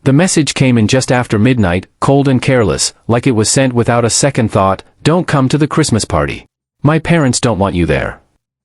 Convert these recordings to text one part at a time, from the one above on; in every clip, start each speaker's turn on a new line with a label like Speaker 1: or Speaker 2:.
Speaker 1: The message came in just after midnight, cold and careless, like it was sent without a second thought. Don't come to the Christmas party. My parents don't want you there.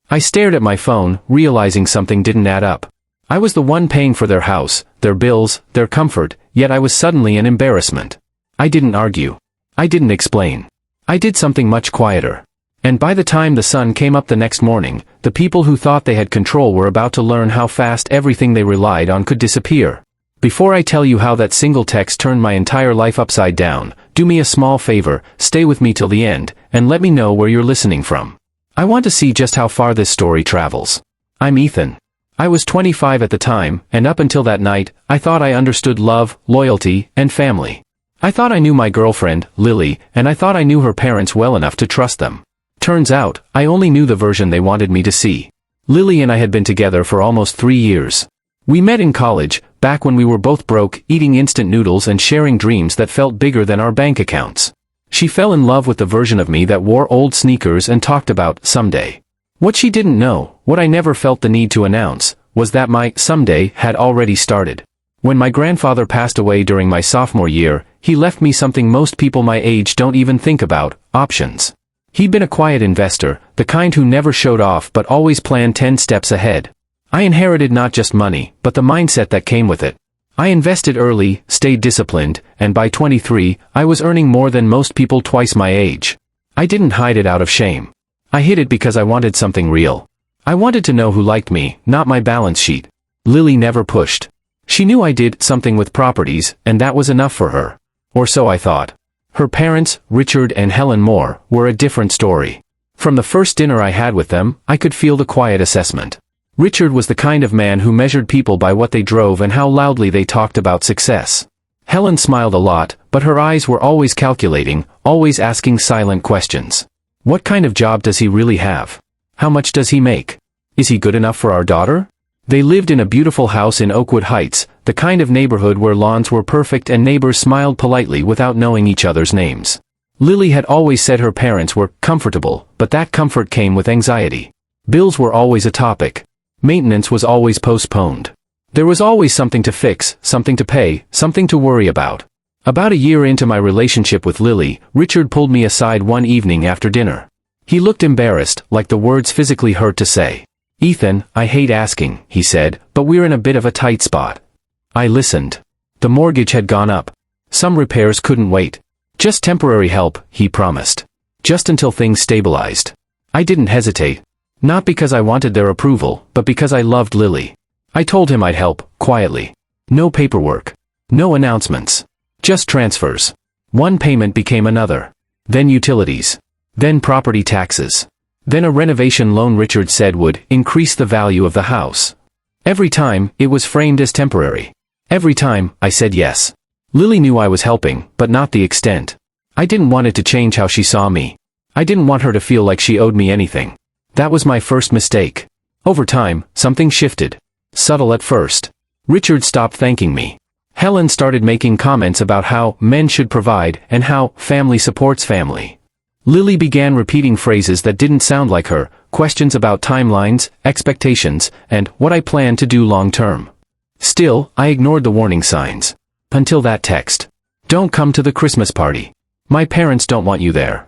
Speaker 1: I stared at my phone, realizing something didn't add up. I was the one paying for their house, their bills, their comfort, yet I was suddenly an embarrassment. I didn't argue. I didn't explain. I did something much quieter. And by the time the sun came up the next morning, the people who thought they had control were about to learn how fast everything they relied on could disappear. Before I tell you how that single text turned my entire life upside down, do me a small favor, stay with me till the end, and let me know where you're listening from. I want to see just how far this story travels. I'm Ethan. I was 25 at the time, and up until that night, I thought I understood love, loyalty, and family. I thought I knew my girlfriend, Lily, and I thought I knew her parents well enough to trust them. Turns out, I only knew the version they wanted me to see. Lily and I had been together for almost 3 years. We met in college, back when we were both broke, eating instant noodles and sharing dreams that felt bigger than our bank accounts. She fell in love with the version of me that wore old sneakers and talked about someday. What she didn't know, what I never felt the need to announce, was that my someday had already started. When my grandfather passed away during my sophomore year, he left me something most people my age don't even think about: options. He'd been a quiet investor, the kind who never showed off but always planned 10 steps ahead. I inherited not just money, but the mindset that came with it. I invested early, stayed disciplined, and by 23, I was earning more than most people twice my age. I didn't hide it out of shame. I hid it because I wanted something real. I wanted to know who liked me, not my balance sheet. Lily never pushed. She knew I did something with properties, and that was enough for her. Or so I thought. Her parents, Richard and Helen Moore, were a different story. From the first dinner I had with them, I could feel the quiet assessment. Richard was the kind of man who measured people by what they drove and how loudly they talked about success. Helen smiled a lot, but her eyes were always calculating, always asking silent questions. What kind of job does he really have? How much does he make? Is he good enough for our daughter? They lived in a beautiful house in Oakwood Heights, the kind of neighborhood where lawns were perfect and neighbors smiled politely without knowing each other's names. Lily had always said her parents were comfortable, but that comfort came with anxiety. Bills were always a topic. Maintenance was always postponed. There was always something to fix, something to pay, something to worry about. About a year into my relationship with Lily, Richard pulled me aside one evening after dinner. He looked embarrassed, like the words physically hurt to say. "Ethan, I hate asking," he said, "but we're in a bit of a tight spot." I listened. The mortgage had gone up. Some repairs couldn't wait. Just temporary help, he promised. Just until things stabilized. I didn't hesitate. Not because I wanted their approval, but because I loved Lily. I told him I'd help, quietly. No paperwork. No announcements. Just transfers. One payment became another. Then utilities. Then property taxes. Then a renovation loan Richard said would increase the value of the house. Every time, it was framed as temporary. Every time, I said yes. Lily knew I was helping, but not the extent. I didn't want it to change how she saw me. I didn't want her to feel like she owed me anything. That was my first mistake. Over time, something shifted. Subtle at first. Richard stopped thanking me. Helen started making comments about how men should provide and how family supports family. Lily began repeating phrases that didn't sound like her, questions about timelines, expectations, and what I planned to do long term. Still, I ignored the warning signs. Until that text. "Don't come to the Christmas party. My parents don't want you there."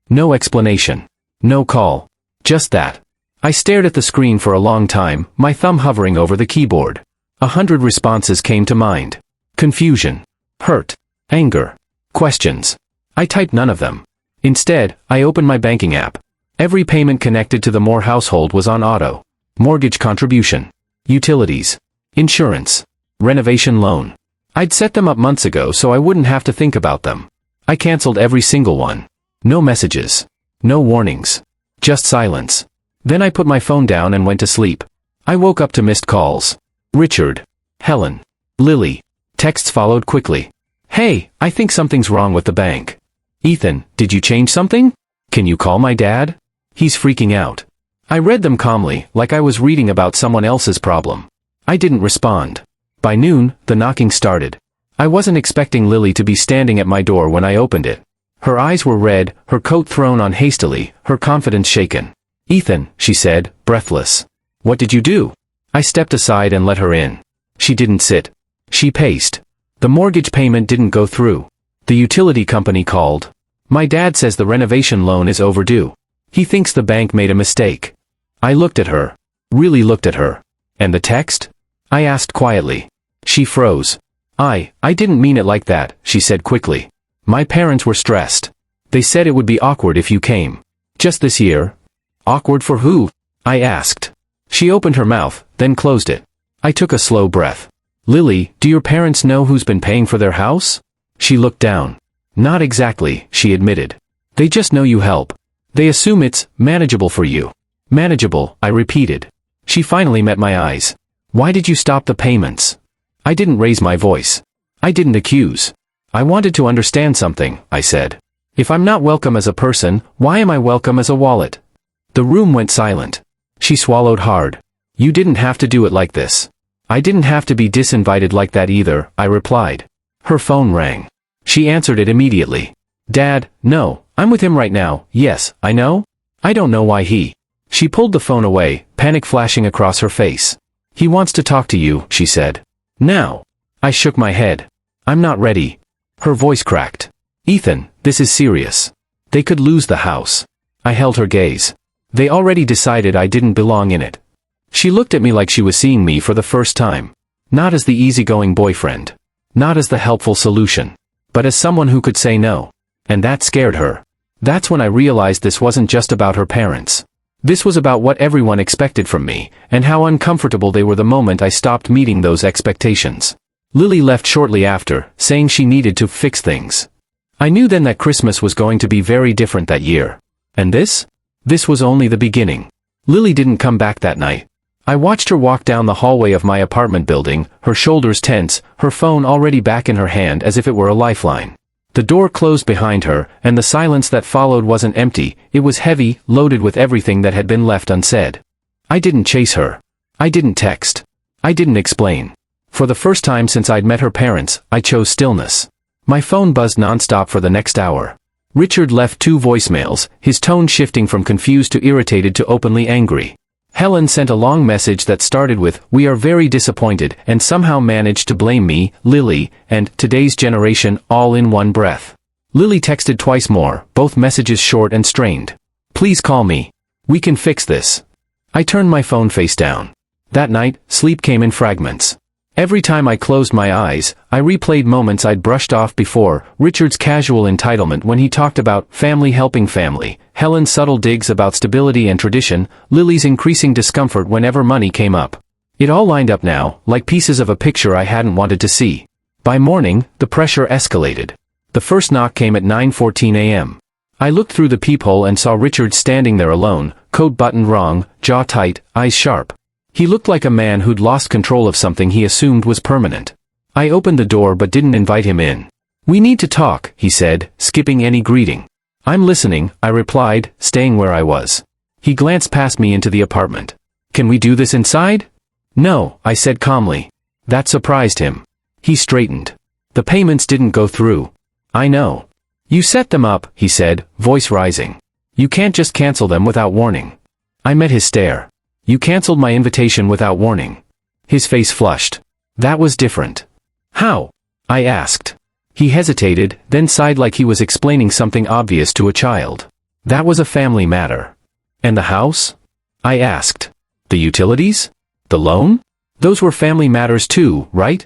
Speaker 1: No explanation. No call. Just that. I stared at the screen for a long time, my thumb hovering over the keyboard. 100 responses came to mind. Confusion. Hurt. Anger. Questions. I typed none of them. Instead, I opened my banking app. Every payment connected to the Moore household was on auto. Mortgage contribution. Utilities. Insurance. Renovation loan. I'd set them up months ago so I wouldn't have to think about them. I canceled every single one. No messages. No warnings. Just silence. Then I put my phone down and went to sleep. I woke up to missed calls. Richard. Helen. Lily. Texts followed quickly. "Hey, I think something's wrong with the bank." "Ethan, did you change something? Can you call my dad? He's freaking out." I read them calmly, like I was reading about someone else's problem. I didn't respond. By noon, the knocking started. I wasn't expecting Lily to be standing at my door when I opened it. Her eyes were red, her coat thrown on hastily, her confidence shaken. "Ethan," she said, breathless. "What did you do?" I stepped aside and let her in. She didn't sit. She paced. The mortgage payment didn't go through. The utility company called. My dad says the renovation loan is overdue. He thinks the bank made a mistake. I looked at her. Really looked at her. And the text? I asked quietly. She froze. I didn't mean it like that, she said quickly. My parents were stressed. They said it would be awkward if you came. Just this year. Awkward for who? I asked. She opened her mouth, then closed it. I took a slow breath. Lily, do your parents know who's been paying for their house? She looked down. Not exactly, she admitted. They just know you help. They assume it's manageable for you. Manageable, I repeated. She finally met my eyes. Why did you stop the payments? I didn't raise my voice. I didn't accuse. I wanted to understand something, I said. If I'm not welcome as a person, why am I welcome as a wallet? The room went silent. She swallowed hard. You didn't have to do it like this. I didn't have to be disinvited like that either, I replied. Her phone rang. She answered it immediately. Dad, no, I'm with him right now, yes, I know. I don't know why he. She pulled the phone away, panic flashing across her face. He wants to talk to you, she said. Now. I shook my head. I'm not ready. Her voice cracked. Ethan, this is serious. They could lose the house. I held her gaze. They already decided I didn't belong in it. She looked at me like she was seeing me for the first time. Not as the easygoing boyfriend. Not as the helpful solution. But as someone who could say no. And that scared her. That's when I realized this wasn't just about her parents. This was about what everyone expected from me, and how uncomfortable they were the moment I stopped meeting those expectations. Lily left shortly after, saying she needed to fix things. I knew then that Christmas was going to be very different that year. And this? This was only the beginning. Lily didn't come back that night. I watched her walk down the hallway of my apartment building, her shoulders tense, her phone already back in her hand as if it were a lifeline. The door closed behind her, and the silence that followed wasn't empty, it was heavy, loaded with everything that had been left unsaid. I didn't chase her. I didn't text. I didn't explain. For the first time since I'd met her parents, I chose stillness. My phone buzzed nonstop for the next hour. Richard left 2 voicemails, his tone shifting from confused to irritated to openly angry. Helen sent a long message that started with, "We are very disappointed," and somehow managed to blame me, Lily, and today's generation all in one breath. Lily texted twice more, both messages short and strained. "Please call me. We can fix this." I turned my phone face down. That night, sleep came in fragments. Every time I closed my eyes, I replayed moments I'd brushed off before, Richard's casual entitlement when he talked about family helping family, Helen's subtle digs about stability and tradition, Lily's increasing discomfort whenever money came up. It all lined up now, like pieces of a picture I hadn't wanted to see. By morning, the pressure escalated. The first knock came at 9:14 a.m. I looked through the peephole and saw Richard standing there alone, coat buttoned wrong, jaw tight, eyes sharp. He looked like a man who'd lost control of something he assumed was permanent. I opened the door but didn't invite him in. "We need to talk," he said, skipping any greeting. "I'm listening," I replied, staying where I was. He glanced past me into the apartment. "Can we do this inside?" "No," I said calmly. That surprised him. He straightened. "The payments didn't go through." "I know." "You set them up," he said, voice rising. "You can't just cancel them without warning." I met his stare. "You canceled my invitation without warning." His face flushed. "That was different." "How?" I asked. He hesitated, then sighed like he was explaining something obvious to a child. "That was a family matter." "And the house?" I asked. "The utilities? The loan? Those were family matters too, right?"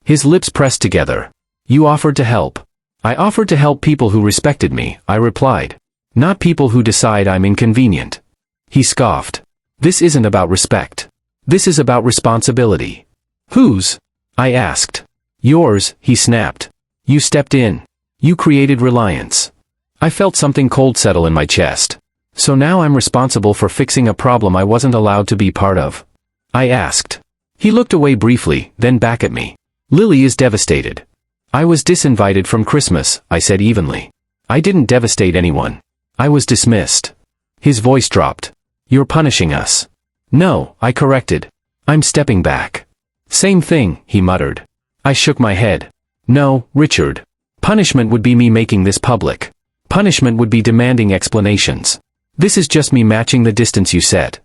Speaker 1: His lips pressed together. "You offered to help." "I offered to help people who respected me," I replied. "Not people who decide I'm inconvenient." He scoffed. "This isn't about respect. This is about responsibility." "Whose?" I asked. "Yours," he snapped. "You stepped in. You created reliance." I felt something cold settle in my chest. So now I'm responsible for fixing a problem I wasn't allowed to be part of? I asked. He looked away briefly, then back at me. "Lily is devastated." "I was disinvited from Christmas," I said evenly. "I didn't devastate anyone. I was dismissed." His voice dropped. "You're punishing us." "No," I corrected. "I'm stepping back." "Same thing," he muttered. I shook my head. "No, Richard. Punishment would be me making this public. Punishment would be demanding explanations. This is just me matching the distance you set."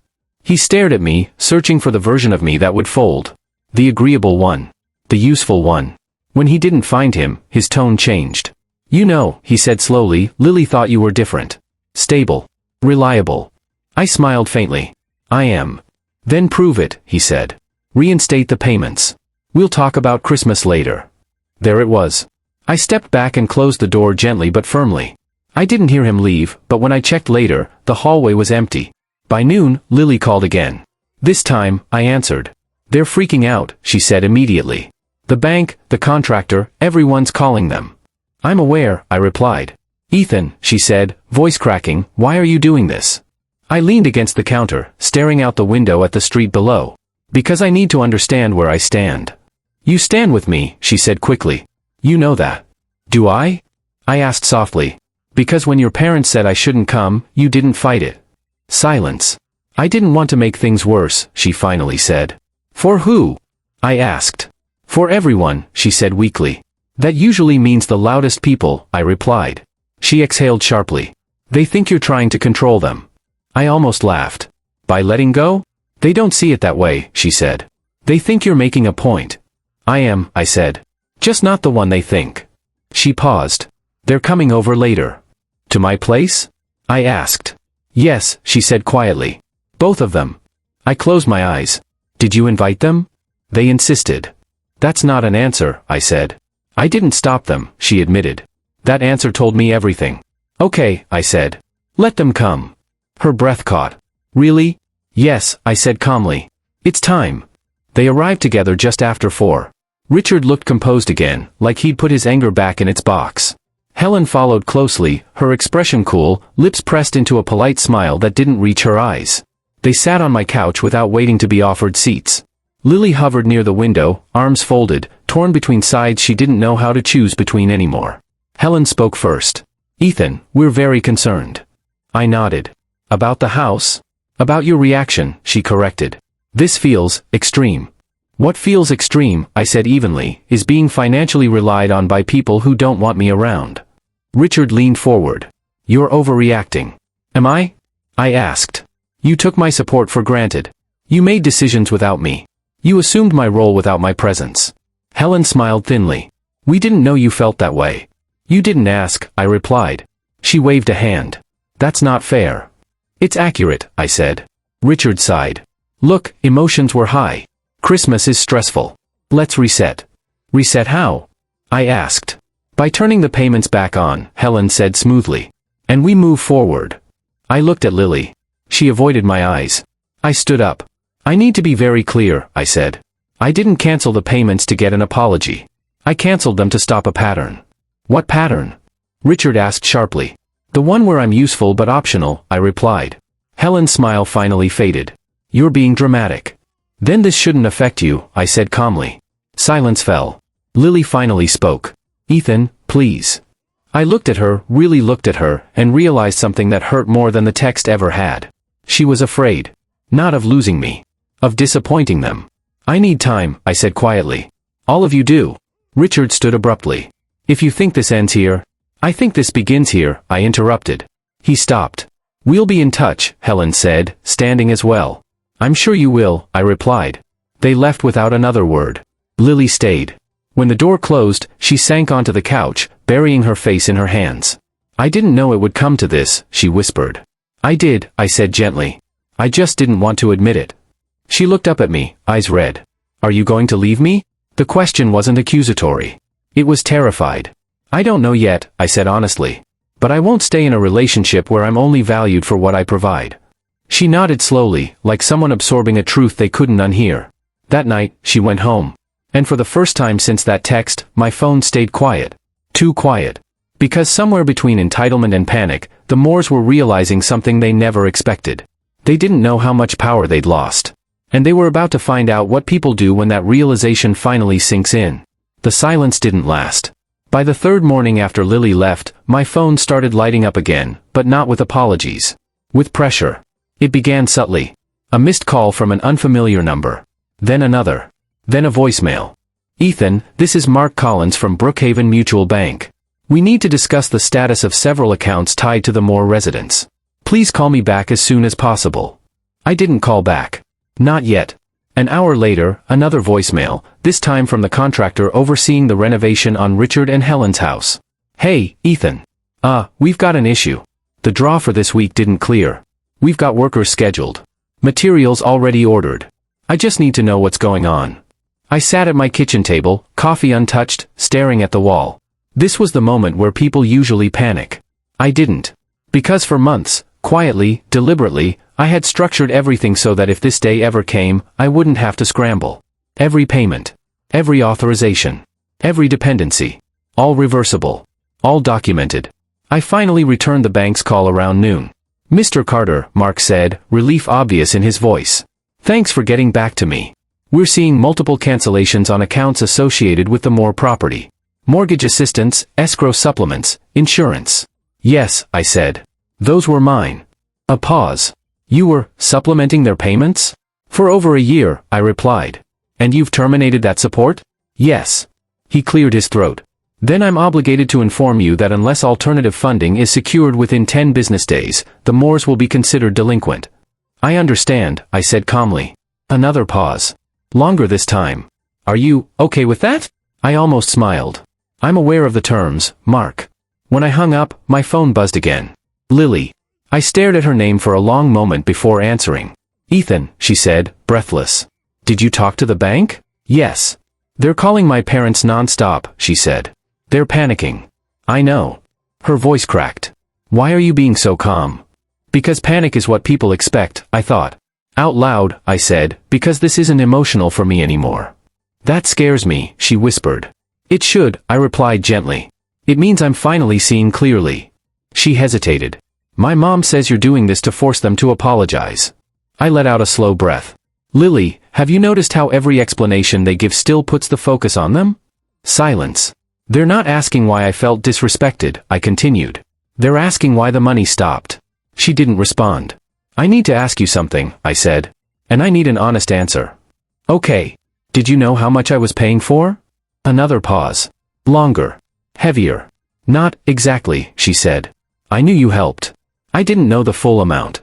Speaker 1: He stared at me, searching for the version of me that would fold. The agreeable one. The useful one. When he didn't find him, his tone changed. You know, he said slowly, Lily thought you were different. Stable. Reliable. I smiled faintly. I am. Then prove it, he said. Reinstate the payments. We'll talk about Christmas later. There it was. I stepped back and closed the door gently but firmly. I didn't hear him leave, but when I checked later, the hallway was empty. By noon, Lily called again. This time, I answered. They're freaking out, she said immediately. The bank, the contractor, everyone's calling them. I'm aware, I replied. Ethan, she said, voice cracking, why are you doing this? I leaned against the counter, staring out the window at the street below. Because I need to understand where I stand. You stand with me, she said quickly. You know that. Do I? I asked softly. Because when your parents said I shouldn't come, you didn't fight it. Silence. I didn't want to make things worse, she finally said. For who? I asked. For everyone, she said weakly. That usually means the loudest people, I replied. She exhaled sharply. They think you're trying to control them. I almost laughed. By letting go? They don't see it that way, she said. They think you're making a point. I am, I said. Just not the one they think. She paused. They're coming over later. To my place? I asked. Yes, she said quietly. Both of them. I closed my eyes. Did you invite them? They insisted. That's not an answer, I said. I didn't stop them, she admitted. That answer told me everything. Okay, I said. Let them come. Her breath caught. Really? Yes, I said calmly. It's time. They arrived together just after 4. Richard looked composed again, like he'd put his anger back in its box. Helen followed closely, her expression cool, lips pressed into a polite smile that didn't reach her eyes. They sat on my couch without waiting to be offered seats. Lily hovered near the window, arms folded, torn between sides she didn't know how to choose between anymore. Helen spoke first. Ethan, we're very concerned. I nodded. About the house? About your reaction, she corrected. This feels extreme. What feels extreme, I said evenly, is being financially relied on by people who don't want me around. Richard leaned forward. You're overreacting. Am I? I asked. You took my support for granted. You made decisions without me. You assumed my role without my presence. Helen smiled thinly. We didn't know you felt that way. You didn't ask, I replied. She waved a hand. That's not fair. It's accurate, I said. Richard sighed. Look, emotions were high. Christmas is stressful. Let's reset. Reset how? I asked. By turning the payments back on, Helen said smoothly. And we move forward. I looked at Lily. She avoided my eyes. I stood up. I need to be very clear, I said. I didn't cancel the payments to get an apology. I canceled them to stop a pattern. What pattern? Richard asked sharply. The one where I'm useful but optional, I replied. Helen's smile finally faded. You're being dramatic. Then this shouldn't affect you, I said calmly. Silence fell. Lily finally spoke. Ethan, please. I looked at her, really looked at her, and realized something that hurt more than the text ever had. She was afraid. Not of losing me. Of disappointing them. I need time, I said quietly. All of you do. Richard stood abruptly. If you think this ends here, I think this begins here, I interrupted. He stopped. We'll be in touch, Helen said, standing as well. I'm sure you will, I replied. They left without another word. Lily stayed. When the door closed, she sank onto the couch, burying her face in her hands. I didn't know it would come to this, she whispered. I did, I said gently. I just didn't want to admit it. She looked up at me, eyes red. Are you going to leave me? The question wasn't accusatory. It was terrified. I don't know yet, I said honestly. But I won't stay in a relationship where I'm only valued for what I provide. She nodded slowly, like someone absorbing a truth they couldn't unhear. That night, she went home. And for the first time since that text, my phone stayed quiet. Too quiet. Because somewhere between entitlement and panic, the Moores were realizing something they never expected. They didn't know how much power they'd lost. And they were about to find out what people do when that realization finally sinks in. The silence didn't last. By the third morning after Lily left, my phone started lighting up again, but not with apologies. With pressure. It began subtly. A missed call from an unfamiliar number. Then another. Then a voicemail. Ethan, this is Mark Collins from Brookhaven Mutual Bank. We need to discuss the status of several accounts tied to the Moore residence. Please call me back as soon as possible. I didn't call back. Not yet. An hour later, another voicemail, this time from the contractor overseeing the renovation on Richard and Helen's house. Hey, Ethan. We've got an issue. The draw for this week didn't clear. We've got workers scheduled. Materials already ordered. I just need to know what's going on. I sat at my kitchen table, coffee untouched, staring at the wall. This was the moment where people usually panic. I didn't. Because for months, quietly, deliberately, I had structured everything so that if this day ever came, I wouldn't have to scramble. Every payment. Every authorization. Every dependency. All reversible. All documented. I finally returned the bank's call around noon. Mr. Carter, Mark said, relief obvious in his voice. Thanks for getting back to me. We're seeing multiple cancellations on accounts associated with the Moore property. Mortgage assistance, escrow supplements, insurance. Yes, I said. Those were mine. A pause. You were supplementing their payments? For over a year, I replied. And you've terminated that support? Yes. He cleared his throat. Then I'm obligated to inform you that unless alternative funding is secured within 10 business days, the Moores will be considered delinquent. I understand, I said calmly. Another pause. Longer this time. Are you okay with that? I almost smiled. I'm aware of the terms, Mark. When I hung up, my phone buzzed again. Lily. I stared at her name for a long moment before answering. Ethan, she said, breathless. Did you talk to the bank? Yes. They're calling my parents non-stop, she said. They're panicking. I know. Her voice cracked. Why are you being so calm? Because panic is what people expect, I thought. Out loud, I said, because this isn't emotional for me anymore. That scares me, she whispered. It should, I replied gently. It means I'm finally seeing clearly. She hesitated. My mom says you're doing this to force them to apologize. I let out a slow breath. Lily, have you noticed how every explanation they give still puts the focus on them? Silence. They're not asking why I felt disrespected, I continued. They're asking why the money stopped. She didn't respond. I need to ask you something, I said. And I need an honest answer. Okay. Did you know how much I was paying for? Another pause. Longer. Heavier. Not exactly, she said. I knew you helped. I didn't know the full amount.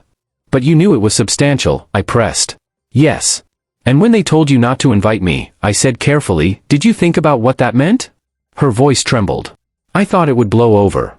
Speaker 1: But you knew it was substantial, I pressed. Yes. And when they told you not to invite me, I said carefully, did you think about what that meant? Her voice trembled. I thought it would blow over.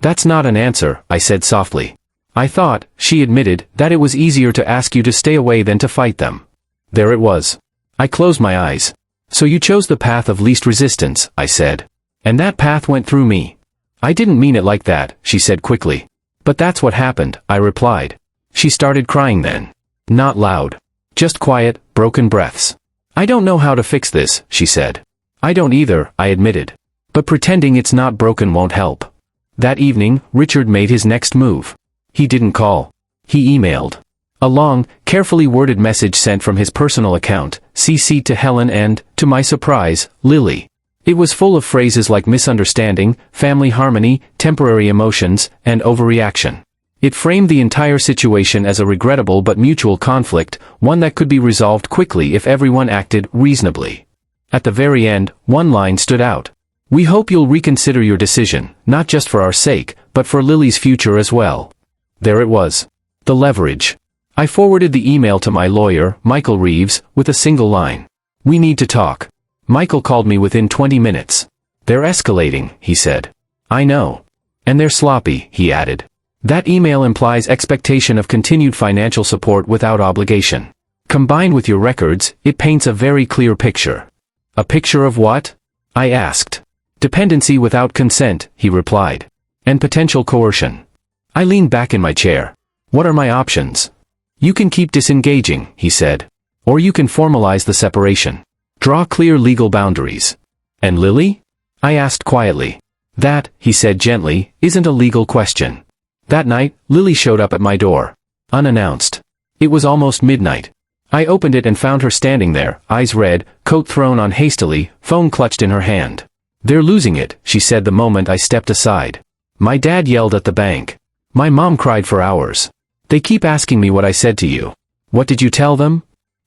Speaker 1: That's not an answer, I said softly. I thought, she admitted, that it was easier to ask you to stay away than to fight them. There it was. I closed my eyes. So you chose the path of least resistance, I said. And that path went through me. I didn't mean it like that, she said quickly. But that's what happened, I replied. She started crying then. Not loud. Just quiet, broken breaths. I don't know how to fix this, she said. I don't either, I admitted. But pretending it's not broken won't help. That evening, Richard made his next move. He didn't call. He emailed. A long, carefully worded message sent from his personal account, CC'd to Helen and, to my surprise, Lily. It was full of phrases like misunderstanding, family harmony, temporary emotions, and overreaction. It framed the entire situation as a regrettable but mutual conflict, one that could be resolved quickly if everyone acted reasonably. At the very end, one line stood out. We hope you'll reconsider your decision, not just for our sake, but for Lily's future as well. There it was. The leverage. I forwarded the email to my lawyer, Michael Reeves, with a single line. We need to talk. Michael called me within 20 minutes. They're escalating, he said. I know. And they're sloppy, he added. That email implies expectation of continued financial support without obligation. Combined with your records, it paints a very clear picture. A picture of what? I asked. Dependency without consent, he replied. And potential coercion. I leaned back in my chair. What are my options? You can keep disengaging, he said. Or you can formalize the separation. Draw clear legal boundaries. And Lily? I asked quietly. That, he said gently, isn't a legal question. That night, Lily showed up at my door. Unannounced. It was almost midnight. I opened it and found her standing there, eyes red, coat thrown on hastily, phone clutched in her hand. They're losing it, she said the moment I stepped aside. My dad yelled at the bank. My mom cried for hours. They keep asking me what I said to you. What did you tell them?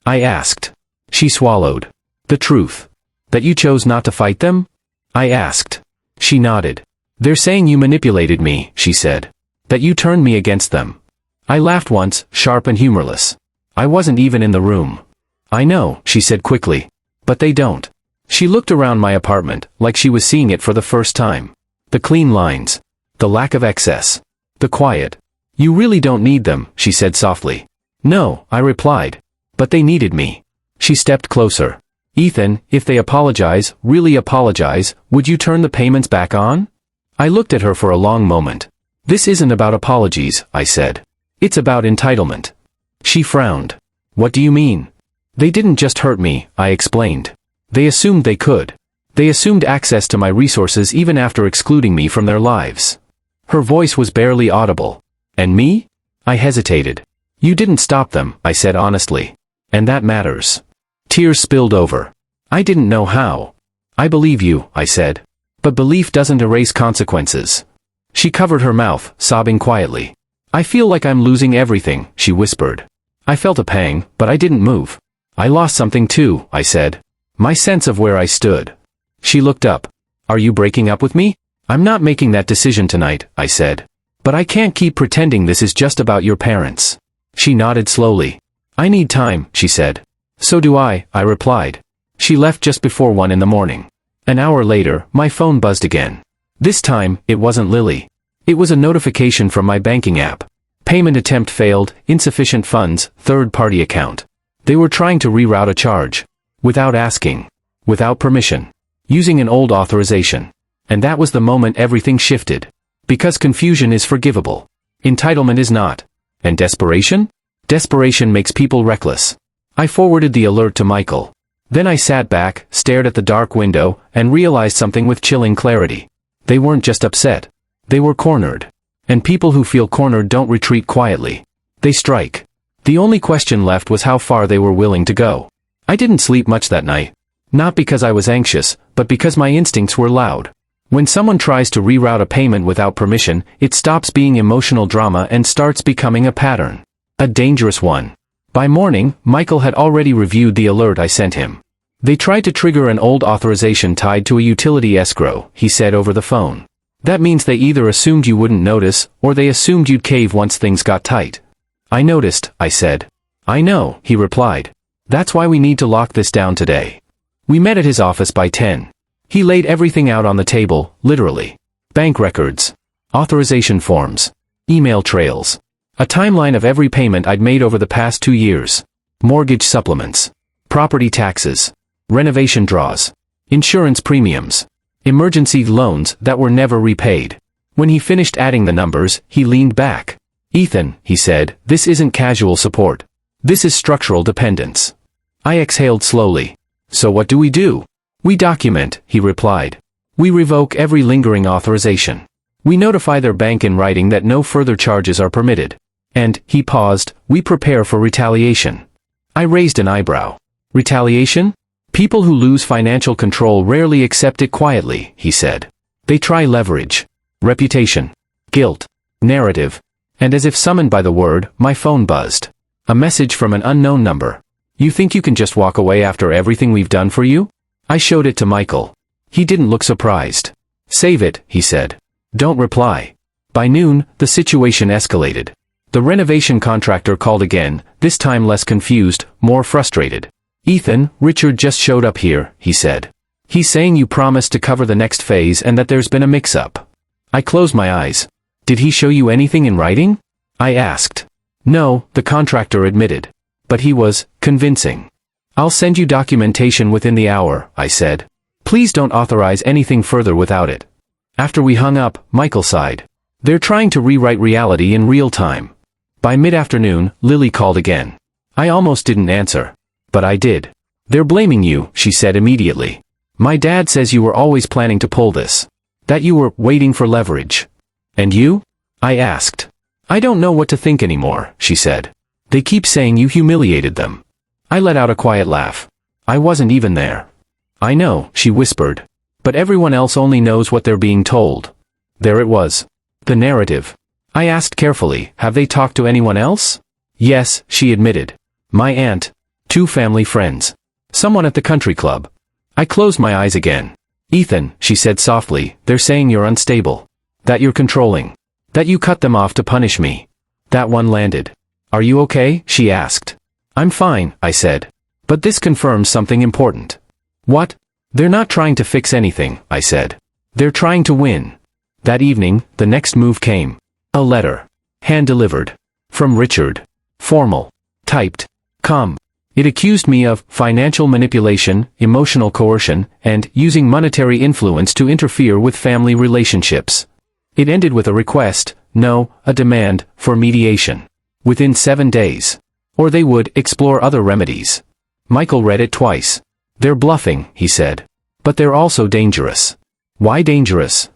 Speaker 1: I asked. She swallowed. The truth. That you chose not to fight them? I asked. She nodded. They're saying you manipulated me, she said. That you turned me against them. I laughed once, sharp and humorless. I wasn't even in the room. I know, she said quickly. But they don't. She looked around my apartment, like she was seeing it for the first time. The clean lines. The lack of excess. The quiet. You really don't need them, she said softly. No, I replied. But they needed me. She stepped closer. Ethan, if they apologize, really apologize, would you turn the payments back on? I looked at her for a long moment. This isn't about apologies, I said. It's about entitlement. She frowned. What do you mean? They didn't just hurt me, I explained. They assumed they could. They assumed access to my resources even after excluding me from their lives. Her voice was barely audible. And me? I hesitated. You didn't stop them, I said honestly. And that matters. Tears spilled over. I didn't know how. I believe you, I said. But belief doesn't erase consequences. She covered her mouth, sobbing quietly. I feel like I'm losing everything, she whispered. I felt a pang, but I didn't move. I lost something too, I said. My sense of where I stood. She looked up. Are you breaking up with me? I'm not making that decision tonight, I said. But I can't keep pretending this is just about your parents. She nodded slowly. I need time, she said. So do I replied. She left just before 1 in the morning. An hour later, my phone buzzed again. This time, it wasn't Lily. It was a notification from my banking app. Payment attempt failed, insufficient funds, third-party account. They were trying to reroute a charge. Without asking. Without permission. Using an old authorization. And that was the moment everything shifted. Because confusion is forgivable. Entitlement is not. And desperation? Desperation makes people reckless. I forwarded the alert to Michael. Then I sat back, stared at the dark window, and realized something with chilling clarity. They weren't just upset. They were cornered. And people who feel cornered don't retreat quietly. They strike. The only question left was how far they were willing to go. I didn't sleep much that night. Not because I was anxious, but because my instincts were loud. When someone tries to reroute a payment without permission, it stops being emotional drama and starts becoming a pattern. A dangerous one. By morning, Michael had already reviewed the alert I sent him. They tried to trigger an old authorization tied to a utility escrow, he said over the phone. That means they either assumed you wouldn't notice, or they assumed you'd cave once things got tight. I noticed, I said. I know, he replied. That's why we need to lock this down today. We met at his office by 10. He laid everything out on the table, literally. Bank records. Authorization forms. Email trails. A timeline of every payment I'd made over the past 2 years. Mortgage supplements. Property taxes. Renovation draws. Insurance premiums. Emergency loans that were never repaid. When he finished adding the numbers, he leaned back. Ethan, he said, this isn't casual support. This is structural dependence. I exhaled slowly. So what do? We document, he replied. We revoke every lingering authorization. We notify their bank in writing that no further charges are permitted. And, he paused, we prepare for retaliation. I raised an eyebrow. Retaliation? People who lose financial control rarely accept it quietly, he said. They try leverage. Reputation. Guilt. Narrative. And as if summoned by the word, my phone buzzed. A message from an unknown number. You think you can just walk away after everything we've done for you? I showed it to Michael. He didn't look surprised. Save it, he said. Don't reply. By noon, the situation escalated. The renovation contractor called again, this time less confused, more frustrated. Ethan, Richard just showed up here, he said. He's saying you promised to cover the next phase and that there's been a mix-up. I closed my eyes. Did he show you anything in writing? I asked. No, the contractor admitted. But he was convincing. I'll send you documentation within the hour, I said. Please don't authorize anything further without it. After we hung up, Michael sighed. They're trying to rewrite reality in real time. By mid-afternoon, Lily called again. I almost didn't answer. But I did. They're blaming you, she said immediately. My dad says you were always planning to pull this. That you were waiting for leverage. And you? I asked. I don't know what to think anymore, she said. They keep saying you humiliated them. I let out a quiet laugh. I wasn't even there. I know, she whispered. But everyone else only knows what they're being told. There it was. The narrative. I asked carefully, have they talked to anyone else? Yes, she admitted. My aunt. 2 family friends. Someone at the country club. I closed my eyes again. Ethan, she said softly, they're saying you're unstable. That you're controlling. That you cut them off to punish me. That one landed. Are you okay? She asked. I'm fine, I said. But this confirms something important. What? They're not trying to fix anything, I said. They're trying to win. That evening, the next move came. A letter. Hand-delivered. From Richard. Formal. Typed. Come. It accused me of financial manipulation, emotional coercion, and using monetary influence to interfere with family relationships. It ended with a request, no, a demand, for mediation. Within 7 days. Or they would explore other remedies. Michael read it twice. They're bluffing, he said. But they're also dangerous. Why dangerous?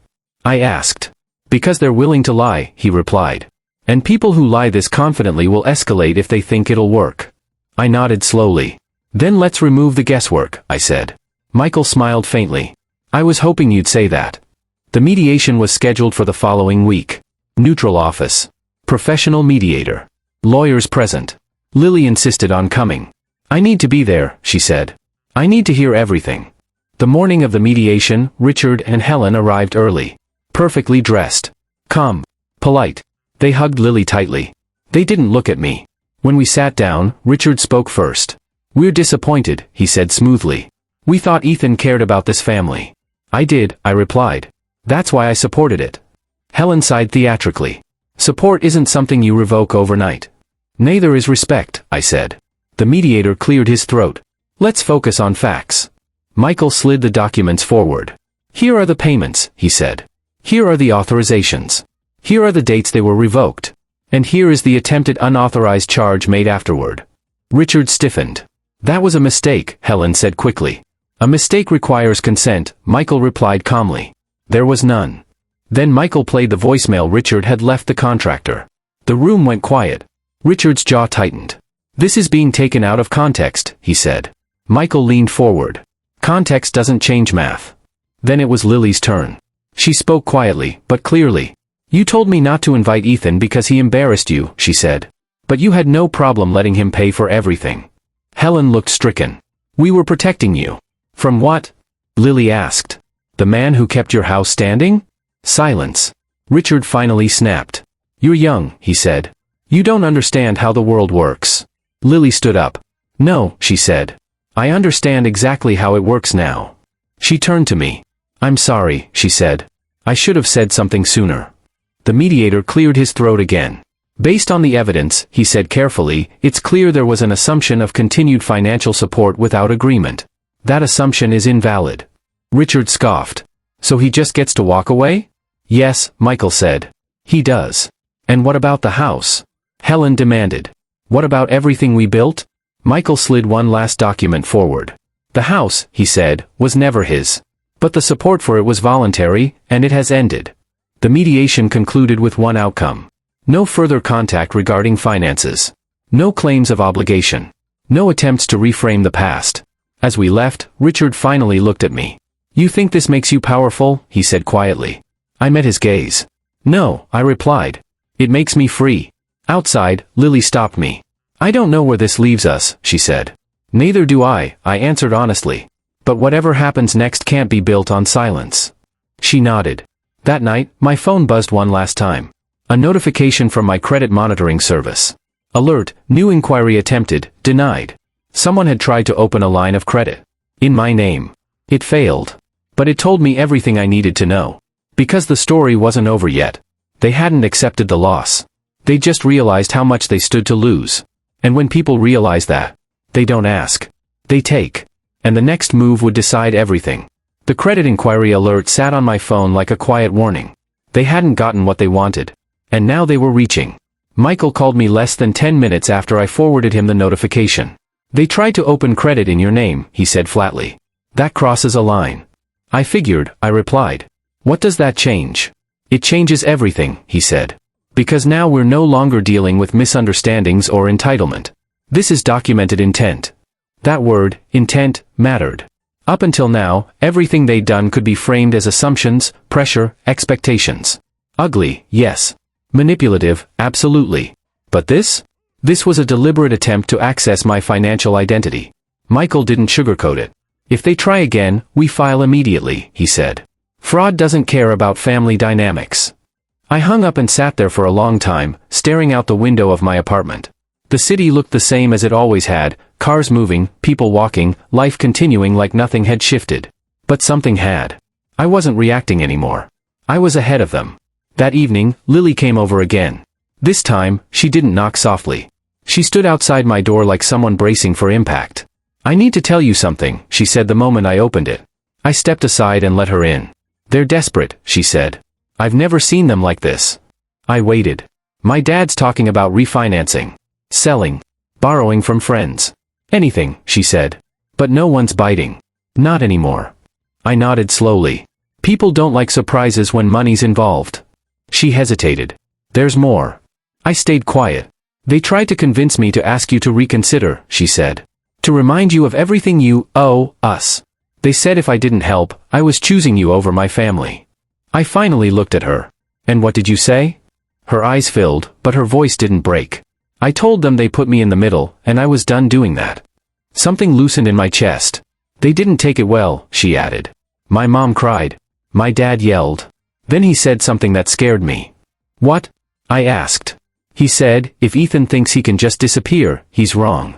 Speaker 1: I asked. Because they're willing to lie, he replied. And people who lie this confidently will escalate if they think it'll work. I nodded slowly. Then let's remove the guesswork, I said. Michael smiled faintly. I was hoping you'd say that. The mediation was scheduled for the following week. Neutral office. Professional mediator. Lawyers present. Lily insisted on coming. I need to be there, she said. I need to hear everything. The morning of the mediation, Richard and Helen arrived early. Perfectly dressed. Calm. Polite. They hugged Lily tightly. They didn't look at me. When we sat down, Richard spoke first. We're disappointed, he said smoothly. We thought Ethan cared about this family. I did, I replied. That's why I supported it. Helen sighed theatrically. Support isn't something you revoke overnight. Neither is respect, I said. The mediator cleared his throat. Let's focus on facts. Michael slid the documents forward. Here are the payments, he said. Here are the authorizations. Here are the dates they were revoked. And here is the attempted unauthorized charge made afterward. Richard stiffened. That was a mistake, Helen said quickly. A mistake requires consent, Michael replied calmly. There was none. Then Michael played the voicemail Richard had left the contractor. The room went quiet. Richard's jaw tightened. This is being taken out of context, he said. Michael leaned forward. Context doesn't change math. Then it was Lily's turn. She spoke quietly, but clearly. You told me not to invite Ethan because he embarrassed you, she said. But you had no problem letting him pay for everything. Helen looked stricken. We were protecting you. From what? Lily asked. The man who kept your house standing? Silence. Richard finally snapped. You're young, he said. You don't understand how the world works. Lily stood up. No, she said. I understand exactly how it works now. She turned to me. I'm sorry, she said. I should have said something sooner. The mediator cleared his throat again. Based on the evidence, he said carefully, it's clear there was an assumption of continued financial support without agreement. That assumption is invalid. Richard scoffed. So he just gets to walk away? Yes, Michael said. He does. And what about the house? Helen demanded. What about everything we built? Michael slid one last document forward. The house, he said, was never his. But the support for it was voluntary, and it has ended. The mediation concluded with one outcome. No further contact regarding finances. No claims of obligation. No attempts to reframe the past. As we left, Richard finally looked at me. You think this makes you powerful? He said quietly. I met his gaze. No, I replied. It makes me free. Outside, Lily stopped me. I don't know where this leaves us, she said. Neither do I answered honestly. But whatever happens next can't be built on silence. She nodded. That night, my phone buzzed one last time. A notification from my credit monitoring service. Alert, new inquiry attempted, denied. Someone had tried to open a line of credit. In my name. It failed. But it told me everything I needed to know. Because the story wasn't over yet. They hadn't accepted the loss. They just realized how much they stood to lose. And when people realize that, they don't ask. They take. And the next move would decide everything. The credit inquiry alert sat on my phone like a quiet warning. They hadn't gotten what they wanted. And now they were reaching. Michael called me less than 10 minutes after I forwarded him the notification. They tried to open credit in your name, he said flatly. That crosses a line. I figured, I replied. What does that change? It changes everything, he said. Because now we're no longer dealing with misunderstandings or entitlement. This is documented intent. That word, intent, mattered. Up until now, everything they'd done could be framed as assumptions, pressure, expectations. Ugly, yes. Manipulative, absolutely. But this? This was a deliberate attempt to access my financial identity. Michael didn't sugarcoat it. If they try again, we file immediately, he said. Fraud doesn't care about family dynamics. I hung up and sat there for a long time, staring out the window of my apartment. The city looked the same as it always had, cars moving, people walking, life continuing like nothing had shifted. But something had. I wasn't reacting anymore. I was ahead of them. That evening, Lily came over again. This time, she didn't knock softly. She stood outside my door like someone bracing for impact. "I need to tell you something," she said the moment I opened it. I stepped aside and let her in. "They're desperate," she said. "I've never seen them like this." I waited. "My dad's talking about refinancing. Selling. Borrowing from friends. Anything," she said. "But no one's biting. Not anymore." I nodded slowly. "People don't like surprises when money's involved." She hesitated. "There's more." I stayed quiet. "They tried to convince me to ask you to reconsider," she said. "To remind you of everything you owe us. They said if I didn't help, I was choosing you over my family." I finally looked at her. "And what did you say?" Her eyes filled, but her voice didn't break. "I told them they put me in the middle, and I was done doing that." Something loosened in my chest. "They didn't take it well," she added. "My mom cried. My dad yelled. Then he said something that scared me." "What?" I asked. "He said, if Ethan thinks he can just disappear, he's wrong."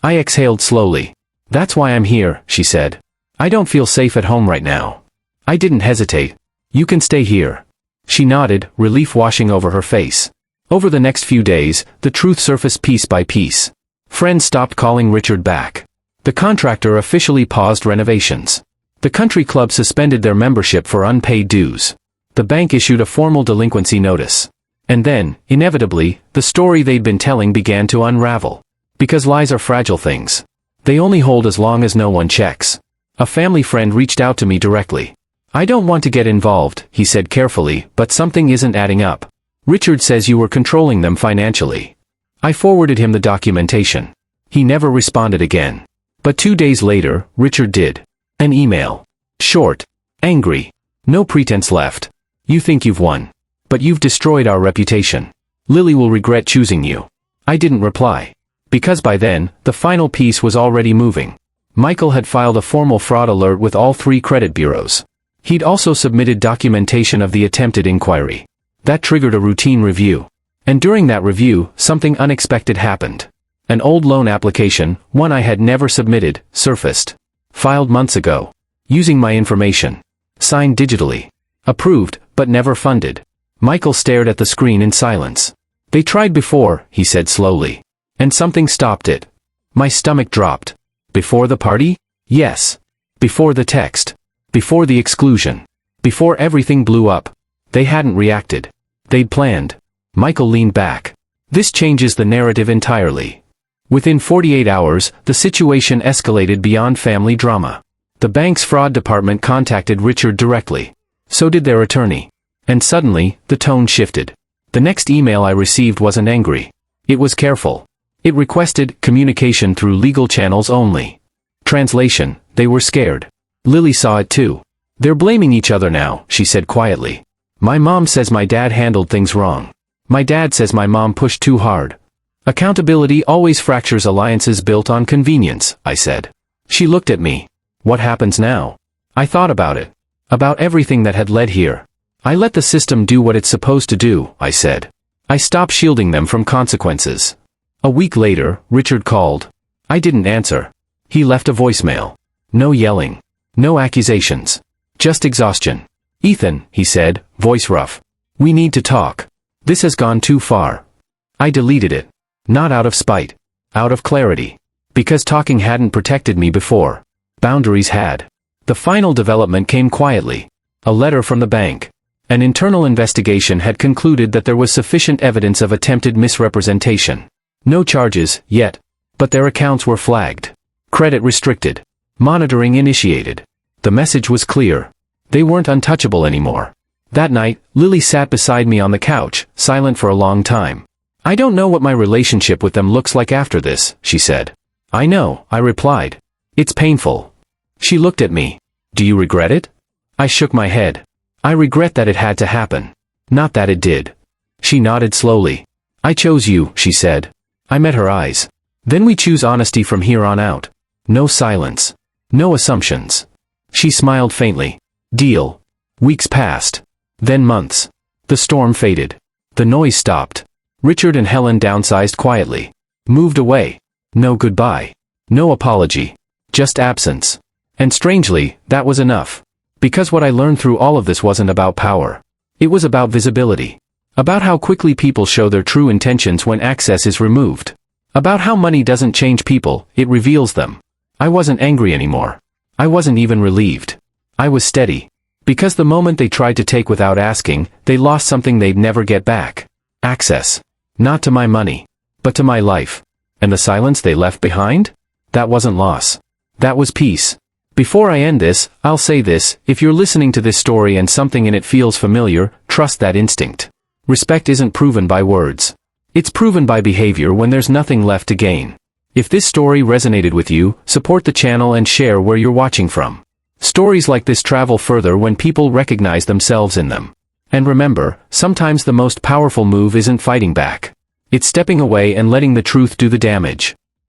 Speaker 1: I exhaled slowly. "That's why I'm here," she said. "I don't feel safe at home right now." I didn't hesitate. "You can stay here." She nodded, relief washing over her face. Over the next few days, the truth surfaced piece by piece. Friends stopped calling Richard back. The contractor officially paused renovations. The country club suspended their membership for unpaid dues. The bank issued a formal delinquency notice. And then, inevitably, the story they'd been telling began to unravel. Because lies are fragile things. They only hold as long as no one checks. A family friend reached out to me directly. "I don't want to get involved," he said carefully, "but something isn't adding up. Richard says you were controlling them financially." I forwarded him the documentation. He never responded again. But 2 days later, Richard did. An email. Short. Angry. No pretense left. "You think you've won. But you've destroyed our reputation. Lily will regret choosing you." I didn't reply. Because by then, the final piece was already moving. Michael had filed a formal fraud alert with all 3 credit bureaus. He'd also submitted documentation of the attempted inquiry. That triggered a routine review. And during that review, something unexpected happened. An old loan application, one I had never submitted, surfaced. Filed months ago. Using my information. Signed digitally. Approved, but never funded. Michael stared at the screen in silence. "They tried before," he said slowly. "And something stopped it." My stomach dropped. Before the party? Yes. Before the text. Before the exclusion. Before everything blew up. They hadn't reacted. They'd planned. Michael leaned back. "This changes the narrative entirely." Within 48 hours, the situation escalated beyond family drama. The bank's fraud department contacted Richard directly. So did their attorney. And suddenly, the tone shifted. The next email I received wasn't angry. It was careful. It requested communication through legal channels only. Translation: they were scared. Lily saw it too. "They're blaming each other now," she said quietly. "My mom says my dad handled things wrong. My dad says my mom pushed too hard." "Accountability always fractures alliances built on convenience," I said. She looked at me. "What happens now?" I thought about it. About everything that had led here. "I let the system do what it's supposed to do," I said. "I stopped shielding them from consequences." A week later, Richard called. I didn't answer. He left a voicemail. No yelling. No accusations. Just exhaustion. "Ethan," he said, voice rough. "We need to talk. This has gone too far." I deleted it. Not out of spite. Out of clarity. Because talking hadn't protected me before. Boundaries had. The final development came quietly. A letter from the bank. An internal investigation had concluded that there was sufficient evidence of attempted misrepresentation. No charges, yet. But their accounts were flagged. Credit restricted. Monitoring initiated. The message was clear. They weren't untouchable anymore. That night, Lily sat beside me on the couch, silent for a long time. "I don't know what my relationship with them looks like after this," she said. "I know," I replied. "It's painful." She looked at me. "Do you regret it?" I shook my head. "I regret that it had to happen. Not that it did." She nodded slowly. "I chose you," she said. I met her eyes. "Then we choose honesty from here on out. No silence. No assumptions." She smiled faintly. "Deal." Weeks passed. Then months. The storm faded. The noise stopped. Richard and Helen downsized quietly. Moved away. No goodbye. No apology. Just absence. And strangely, that was enough. Because what I learned through all of this wasn't about power. It was about visibility. About how quickly people show their true intentions when access is removed. About how money doesn't change people, it reveals them. I wasn't angry anymore. I wasn't even relieved. I was steady. Because the moment they tried to take without asking, they lost something they'd never get back. Access. Not to my money, but to my life. And the silence they left behind? That wasn't loss. That was peace. Before I end this, I'll say this: if you're listening to this story and something in it feels familiar, trust that instinct. Respect isn't proven by words. It's proven by behavior when there's nothing left to gain. If this story resonated with you, support the channel and share where you're watching from. Stories like this travel further when people recognize themselves in them. And remember, sometimes the most powerful move isn't fighting back. It's stepping away and letting the truth do the damage.